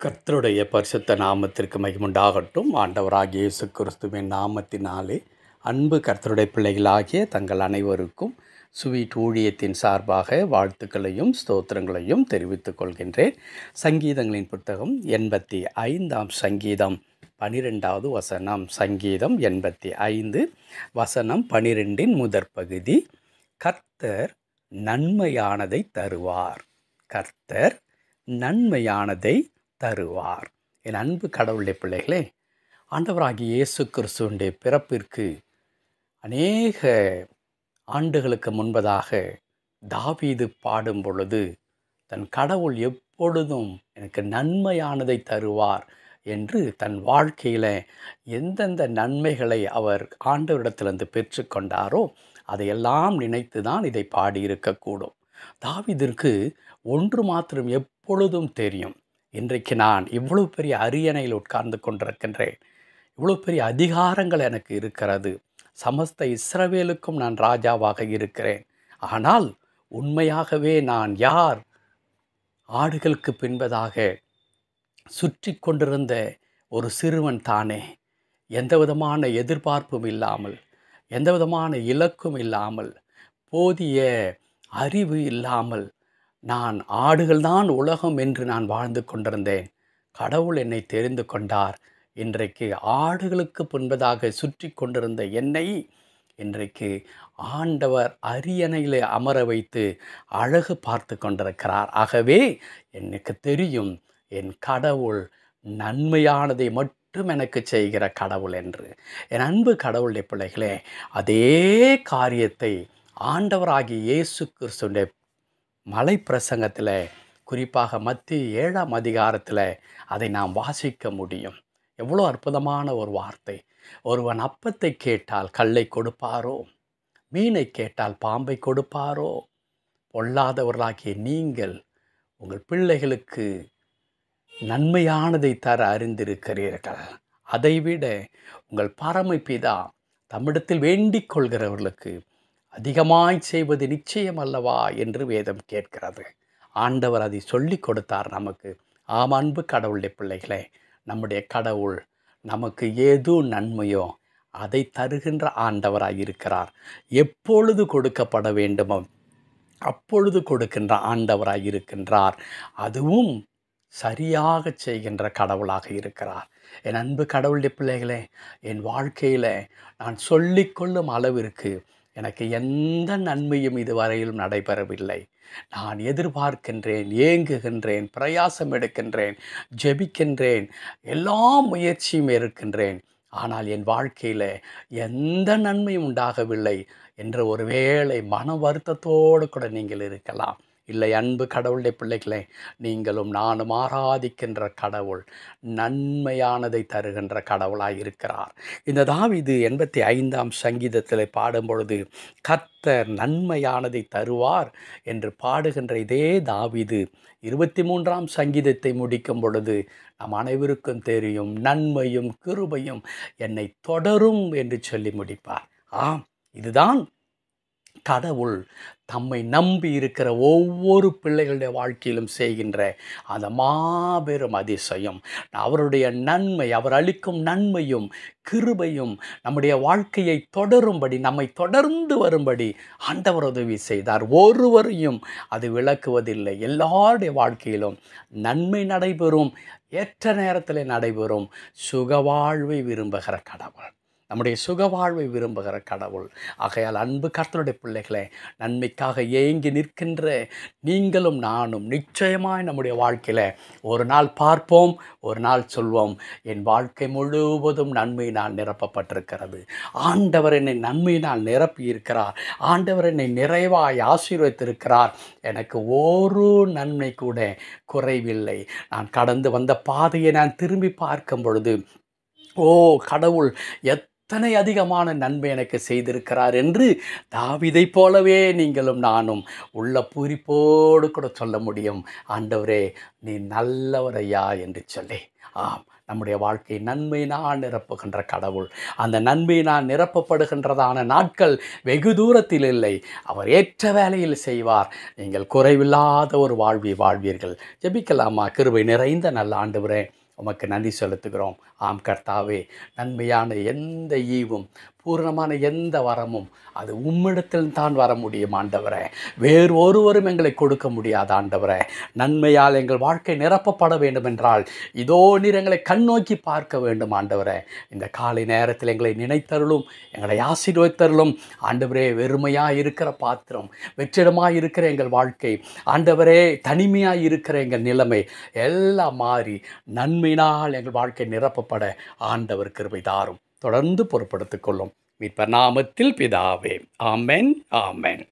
கர்த்தருடைய பரிசுத்த நாமத்திற்கு மகிமுண்டாகட்டும். ஆண்டவராகிய இயேசு கிறிஸ்துவின் நாமத்தினாலே அன்பு கர்த்தருடைய பிள்ளைகளாகிய தங்கள் அனைவருக்கும் ஸ்வீட் ஊழியத்தின் சார்பாக வாழ்த்துக்களையும் ஸ்தோத்திரங்களையும் தெரிவித்துக் கொள்கின்றேன். சங்கீதங்களின் புத்தகம் 85 சங்கீதம் 12வது வசனம். சங்கீதம் 85 வசனம் 12 முதற் பகுதி. கர்த்தர் நன்மையானதை தருவார். கர்த்தர் நன்மையானதை தருவார். என் அன்பு கடவுளுடைய பிள்ளைகளே, ஆண்டவராகிய இயேசு கிறிஸ்துவினுடைய பிறப்பிற்கு அநேக ஆண்டுகளுக்கு முன்பதாக தாவீது பாடும் பொழுது, தன் கடவுள் எப்பொழுதும் எனக்கு நன்மையானதை தருவார் என்று தன் வாழ்க்கையில் எந்தெந்த நன்மைகளை அவர் ஆண்டவரிடத்திலிருந்து பெற்றுக்கொண்டாரோ அதையெல்லாம் நினைத்து தான் இதை பாடியிருக்கக்கூடும். தாவீதிற்கு ஒன்று மாத்திரம் எப்பொழுதும் தெரியும். இன்றைக்கு நான் இவ்வளவு பெரிய அரியணையில் உட்கார்ந்து கொண்டிருக்கின்றேன், இவ்வளவு பெரிய அதிகாரங்கள் எனக்கு இருக்கிறது, சமஸ்த இஸ்ரவேலுக்கும் நான் ராஜாவாக இருக்கிறேன். ஆனால் உண்மையாகவே நான் யார்? ஆடுகளுக்கு பின்பதாக சுற்றி கொண்டிருந்த ஒரு சிறுவன் தானே. எந்த விதமான எதிர்பார்ப்பும் இல்லாமல், எந்த விதமான இலக்கும் இல்லாமல், போதிய அறிவு இல்லாமல் நான் ஆடுகள்தான் உலகம் என்று நான் வாழ்ந்து கொண்டிருந்தேன். கடவுள் என்னை தெரிந்து கொண்டார். இன்றைக்கு ஆடுகளுக்கு பின்பதாக சுற்றி கொண்டிருந்த என்னை இன்றைக்கு ஆண்டவர் அரியணையிலே அமர வைத்து அழகு பார்த்து கொண்டிருக்கிறார். ஆகவே எனக்கு தெரியும், என் கடவுள் நன்மையானதை மட்டும் எனக்கு செய்கிற கடவுள் என்று. என் அன்பு கடவுளுடைய பிள்ளைகளே, அதே காரியத்தை ஆண்டவராகிய இயேசு கிறிஸ்துவினுடைய மலை பிரசங்கத்தில், குறிப்பாக மத்திய 7ஆம் அதிகாரத்தில் அதை நாம் வாசிக்க முடியும். எவ்வளோ அற்புதமான ஒரு வார்த்தை! ஒருவன் அப்பத்தை கேட்டால் கல்லை கொடுப்பாரோ, மீனை கேட்டால் பாம்பை கொடுப்பாரோ? பொல்லாதவர்களாகிய நீங்கள் உங்கள் பிள்ளைகளுக்கு நன்மையானதை தர அறிந்திருக்கிறீர்கள். அதைவிட உங்கள் பரமபிதா தம்மிடத்தில் வேண்டிக் கொள்கிறவர்களுக்கு அதிகமாய் செய்வது நிச்சயம் அல்லவா என்று வேதம் கேட்கிறது. ஆண்டவர் அதை சொல்லி கொடுத்தார் நமக்கு. ஆம் அன்பு கடவுளுடைய பிள்ளைகளே, நம்முடைய கடவுள் நமக்கு ஏதோ நன்மையோ அதை தருகின்ற ஆண்டவராய் இருக்கிறார். எப்பொழுது கொடுக்கப்பட வேண்டுமோ அப்பொழுது கொடுக்கின்ற ஆண்டவராய் இருக்கின்றார். அதுவும் சரியாக செய்கின்ற கடவுளாக இருக்கிறார். என் அன்பு கடவுளுடைய பிள்ளைகளே, என் வாழ்க்கையில் நான் சொல்லிக்கொள்ளும் அளவிற்கு எனக்கு எந்த நன்மையும் இதுவரையிலும் நடைபெறவில்லை. நான் எதிர்பார்க்கின்றேன், ஏங்குகின்றேன், பிரயாசம் எடுக்கின்றேன், ஜெபிக்கின்றேன், எல்லா முயற்சியும் இருக்கின்றேன். ஆனால் என் வாழ்க்கையில் எந்த நன்மையும் உண்டாகவில்லை என்ற ஒரு வேளை மன வருத்தத்தோடு கூட நீங்கள் இருக்கலாம். இல்லை அன்பு கடவுளுடைய பிள்ளைகளே, நீங்களும் நானும் ஆராதிக்கின்ற கடவுள் நன்மையானதை தருகின்ற கடவுளாய் இருக்கிறார். இந்த தாவீது 85ஆம் சங்கீதத்தில் பாடும் பொழுது கர்த்தர் நன்மையானதை தருவார் என்று பாடுகின்ற இதே தாவீது 23ஆம் சங்கீதத்தை முடிக்கும் பொழுது நம் அனைவருக்கும் தெரியும், நன்மையும் கிருபையும் என்னை தொடரும் என்று சொல்லி முடிப்பார். ஆம், இதுதான் கடவுள் தம்மை நம்பி இருக்கிற ஒவ்வொரு பிள்ளைகளுடைய வாழ்க்கையிலும் செய்கின்ற அந்த மாபெரும் அதிசயம். அவருடைய நன்மை, அவர் அளிக்கும் நன்மையும் கிருபையும் நம்முடைய வாழ்க்கையை தொடரும்படி, நம்மை தொடர்ந்து வரும்படி ஆண்டவர் உதவி செய்தார். ஒருவரையும் அது விளக்குவதில்லை. எல்லாருடைய வாழ்க்கையிலும் நன்மை நடைபெறும், ஏற்ற நேரத்தில் நடைபெறும். சுகவாழ்வை விரும்புகிற கடவுள், நம்முடைய சுகவாழ்வை விரும்புகிற கடவுள். ஆகையால் அன்பு கர்த்தருடைய பிள்ளைகளே, நன்மைக்காக ஏங்கி நிற்கின்ற நீங்களும் நானும் நிச்சயமாய் நம்முடைய வாழ்க்கையில் ஒரு நாள் பார்ப்போம், ஒரு நாள் சொல்வோம், என் வாழ்க்கை முழுவதும் நன்மையினால் நிரப்பப்பட்டிருக்கிறது. ஆண்டவர் என்னை நன்மையினால் நிரப்பி இருக்கிறார். ஆண்டவர் என்னை நிறைவாய் ஆசீர்வதித்திருக்கிறார். எனக்கு ஒரு நன்மை கூட குறைவில்லை. நான் கடந்து வந்த பாதையை நான் திரும்பி பார்க்கும் பொழுது, ஓ கடவுள் எத்தனை அதிகமான நன்மை எனக்கு செய்திருக்கிறார் என்று தாவீதைப் போலவே நீங்களும் நானும் உள்ள பூரிப்போடு கூட சொல்ல முடியும். ஆண்டவரே, நீ நல்லவர் ஐயா என்று சொல்லி. ஆம், நம்முடைய வாழ்க்கை நன்மையினால் நிரப்புகின்ற கடவுள். அந்த நன்மையினால் நிரப்பப்படுகின்றதான நாட்கள் வெகு தூரத்தில் இல்லை. அவர் ஏற்ற வேலையில் செய்வார். நீங்கள் குறைவில்லாத ஒரு வாழ்வை வாழ்வீர்கள். ஜெபிக்கலாமா? கிருபை நிறைந்த நல்ல ஆண்டவரே, உமக்கு நன்றி செலுத்துகிறோம். ஆம் கர்த்தாவே, நன்மையான எந்த ஈவும் பூரணமான எந்த வரமும் அது உம்மிடத்தில் தான் வர முடியும் ஆண்டவரே. வேறு ஒருவரும் எங்களை கொடுக்க முடியாது ஆண்டவரே. நன்மையால் எங்கள் வாழ்க்கை நிரப்பப்பட வேண்டும் என்றால் இதோ நீர் எங்களை கண்ணோக்கி பார்க்க வேண்டும் ஆண்டவரே. இந்த காலை நேரத்தில் எங்களை நினைத்தருளும், எங்களை ஆசீர்வதித்தருளும் ஆண்டவரே. வெறுமையாக இருக்கிற பாத்திரம், வெற்றிடமாக இருக்கிற எங்கள் வாழ்க்கை ஆண்டவரே, தனிமையாக இருக்கிற எங்கள் நிலைமை எல்லாம் மாறி நன்மையினால் எங்கள் வாழ்க்கை நிரப்பப்பட ஆண்டவர் கிருபை தாரும். தொடர்ந்து பொறுப்படுத்திக் கொள்ளும். மீட்பர் நாமத்தில் பிதாவே. ஆமென், ஆமென்.